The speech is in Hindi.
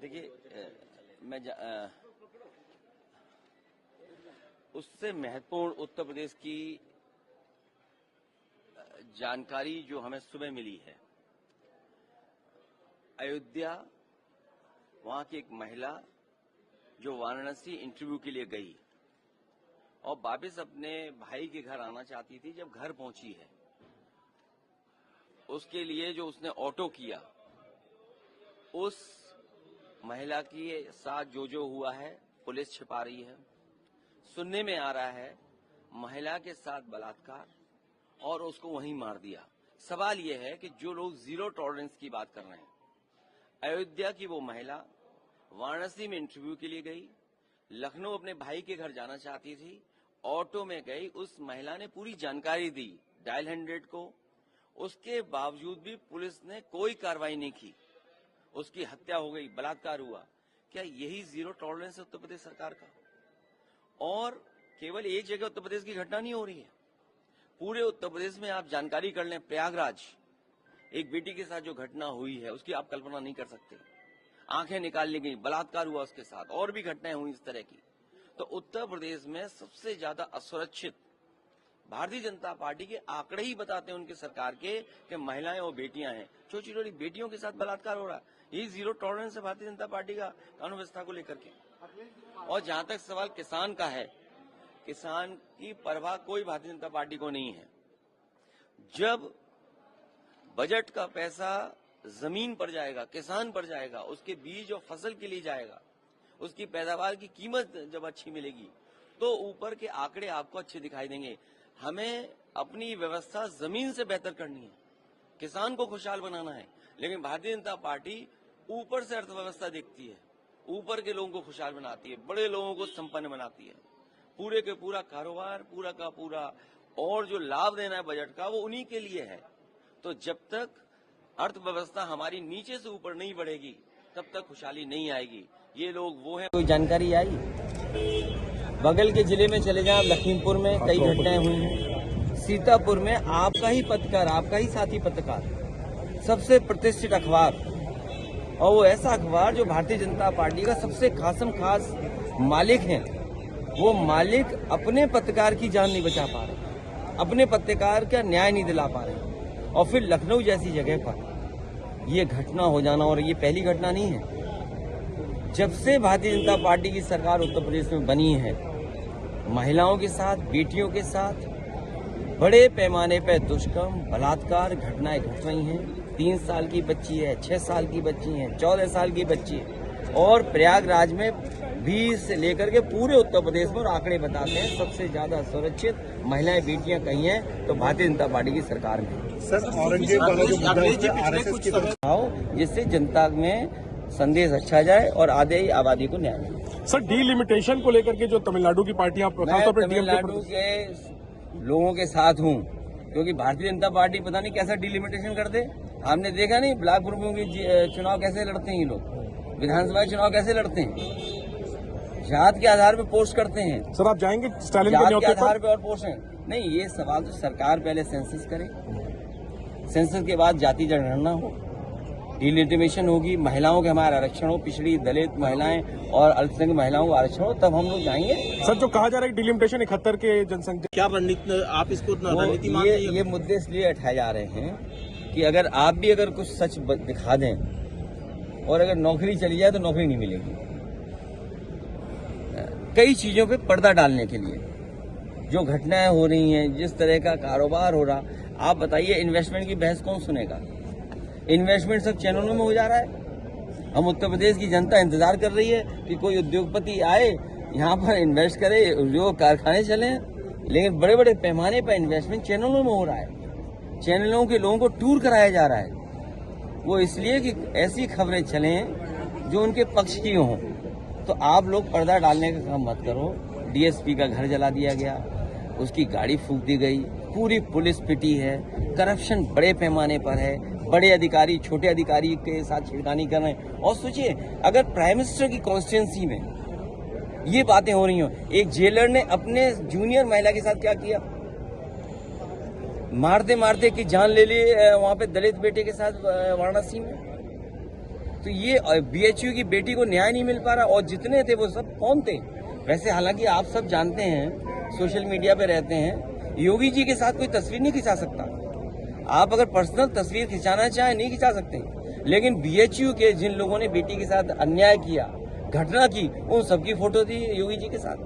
देखिए, उससे महत्वपूर्ण उत्तर प्रदेश की जानकारी जो हमें सुबह मिली है, अयोध्या, वहां की एक महिला जो वाराणसी इंटरव्यू के लिए गई और वापिस अपने भाई के घर आना चाहती थी, जब घर पहुंची है उसके लिए जो उसने ऑटो किया, उस महिला के साथ जो हुआ है पुलिस छिपा रही है। सुनने में आ रहा है महिला के साथ बलात्कार और उसको वहीं मार दिया। सवाल यह है कि जो लोग जीरो टॉलरेंस की बात कर रहे हैं, अयोध्या की वो महिला वाराणसी में इंटरव्यू के लिए गई, लखनऊ अपने भाई के घर जाना चाहती थी, ऑटो में गई, उस महिला ने पूरी जानकारी दी डायल 100 को, उसके बावजूद भी पुलिस ने कोई कार्रवाई नहीं की, उसकी हत्या हो गई, बलात्कार हुआ। क्या यही जीरो टॉलरेंस है उत्तर प्रदेश सरकार का? और केवल एक जगह उत्तर प्रदेश की घटना नहीं हो रही है, पूरे उत्तर प्रदेश में आप जानकारी कर लें। प्रयागराज एक बेटी के साथ जो घटना हुई है उसकी आप कल्पना नहीं कर सकते, आंखें निकाल ली गई, बलात्कार हुआ उसके साथ, और भी घटनाएं हुई इस तरह की। तो उत्तर प्रदेश में सबसे ज्यादा असुरक्षित भारतीय जनता पार्टी के आंकड़े ही बताते हैं उनकी सरकार के कि महिलाएं और बेटियां हैं, छोटी छोटी बेटियों के साथ बलात्कार हो रहा है। यही जीरो टॉलरेंस है भारतीय जनता पार्टी का कानून व्यवस्था को लेकर के। और जहां तक सवाल किसान का है, किसान की परवाह कोई भारतीय जनता पार्टी को नहीं है। जब बजट का पैसा जमीन पर जाएगा, किसान पर जाएगा, उसके बीज और फसल के लिए जाएगा, उसकी पैदावार की कीमत जब अच्छी मिलेगी, तो ऊपर के आंकड़े आपको अच्छे दिखाई देंगे। हमें अपनी व्यवस्था जमीन से बेहतर करनी है, किसान को खुशहाल बनाना है, लेकिन भारतीय जनता पार्टी ऊपर से अर्थव्यवस्था देखती है, ऊपर के लोगों को खुशहाल बनाती है, बड़े लोगों को संपन्न बनाती है। पूरे के पूरा कारोबार, पूरा का पूरा, और जो लाभ देना है बजट का, वो उन्हीं के लिए है। तो जब तक अर्थव्यवस्था हमारी नीचे से ऊपर नहीं बढ़ेगी, तब तक खुशहाली नहीं आएगी। ये लोग वो हैं। कोई जानकारी आई? बगल के जिले में चले जाएं, लखीमपुर में कई घटनाएं हुई हैं, सीतापुर में आपका ही पत्रकार, आपका ही साथी पत्रकार, सबसे प्रतिष्ठित अखबार, और वो ऐसा अखबार जो भारतीय जनता पार्टी का सबसे खास मालिक है, वो मालिक अपने पत्रकार की जान नहीं बचा पा रहे, अपने पत्रकार का न्याय नहीं दिला पा रहे, और फिर लखनऊ जैसी जगह पर ये घटना हो जाना। और ये पहली घटना नहीं है, जब से भारतीय जनता पार्टी की सरकार उत्तर प्रदेश में बनी है, महिलाओं के साथ, बेटियों के साथ बड़े पैमाने पर दुष्कर्म, बलात्कार घटनाएं घट रही हैं। 3 साल की बच्ची है, 6 साल की बच्ची है, 14 साल की बच्ची है, और प्रयागराज में 20 से लेकर के पूरे उत्तर प्रदेश में, और आंकड़े बताते हैं सबसे ज्यादा सुरक्षित महिलाएं, बेटियां कहीं हैं तो भारतीय जनता पार्टी की सरकार में। सर, औरंगजेब वाला जो मुद्दा है उसमें आरएसएस की तरफ आओ, जिससे जनता में संदेश अच्छा जाए और आधे आबादी को न्याय मिले। सर, डीलिमिटेशन को लेकर के जो तमिलनाडु की पार्टियां, तमिलनाडु के लोगों के साथ हूँ, क्योंकि भारतीय जनता पार्टी पता नहीं कैसा डीलिमिटेशन कर दे। हमने देखा नहीं ब्लॉक प्रमुखों के चुनाव कैसे लड़ते हैं ये लोग, विधानसभा चुनाव कैसे लड़ते हैं, जात के आधार पर पोस्ट करते हैं। सर, आप जाएंगे स्टालिन जात के आधार पर और पोस्ट है? नहीं, ये सवाल तो सरकार पहले सेंसस करे, सेंसस के बाद जाति जनगणना हो, डिलिमिटेशन होगी, महिलाओं के हमारा आरक्षण हो, पिछड़ी दलित महिलाएं और अल्पसंख्यक महिलाओं को आरक्षण हो, तब हम लोग जाएंगे। सर, जो कहा जा रहा है डिलिमिटेशन 71 के जनसंख्या, क्या रणनीति, आप इसको रणनीति मानते हैं? ये मुद्दे इसलिए उठाए जा रहे हैं कि अगर आप भी अगर कुछ सच दिखा दें और अगर नौकरी चली जाए तो नौकरी नहीं मिलेगी। कई चीजों पे पर्दा डालने के लिए जो घटनाएं हो रही हैं, जिस तरह का कारोबार हो रहा, आप बताइए इन्वेस्टमेंट की बहस कौन सुनेगा? इन्वेस्टमेंट सब चैनलों में हो जा रहा है। हम उत्तर प्रदेश की जनता इंतजार कर रही है कि कोई उद्योगपति आए, यहाँ पर इन्वेस्ट करे, उद्योग कारखाने चले, लेकिन बड़े बड़े पैमाने पर इन्वेस्टमेंट चैनलों में हो रहा है। चैनलों के लोगों को टूर कराया जा रहा है, वो इसलिए कि ऐसी खबरें चलें जो उनके पक्ष की हों। तो आप लोग पर्दा डालने का काम मत करो। डीएसपी का घर जला दिया गया, उसकी गाड़ी फूंक दी गई, पूरी पुलिस पिटी है, करप्शन बड़े पैमाने पर है, बड़े अधिकारी छोटे अधिकारी के साथ छिड़कानी कर रहे हैं। और सोचिए, अगर प्राइम मिनिस्टर की कॉन्स्टिट्यूंसी में ये बातें हो रही हो, एक जेलर ने अपने जूनियर महिला के साथ क्या किया, मारते मारते की जान ले ली वहां पे दलित बेटे के साथ वाराणसी में। तो ये बीएचयू की बेटी को न्याय नहीं मिल पा रहा, और जितने थे वो सब कौन थे? वैसे हालांकि आप सब जानते हैं, सोशल मीडिया पे रहते हैं, योगी जी के साथ कोई तस्वीर नहीं खिंचा सकता। आप अगर पर्सनल तस्वीर खिंचाना चाहें नहीं खिंचा सकते, लेकिन बीएचयू के जिन लोगों ने बेटी के साथ अन्याय किया, घटना की, उन सबकी फोटो थी योगी जी के साथ।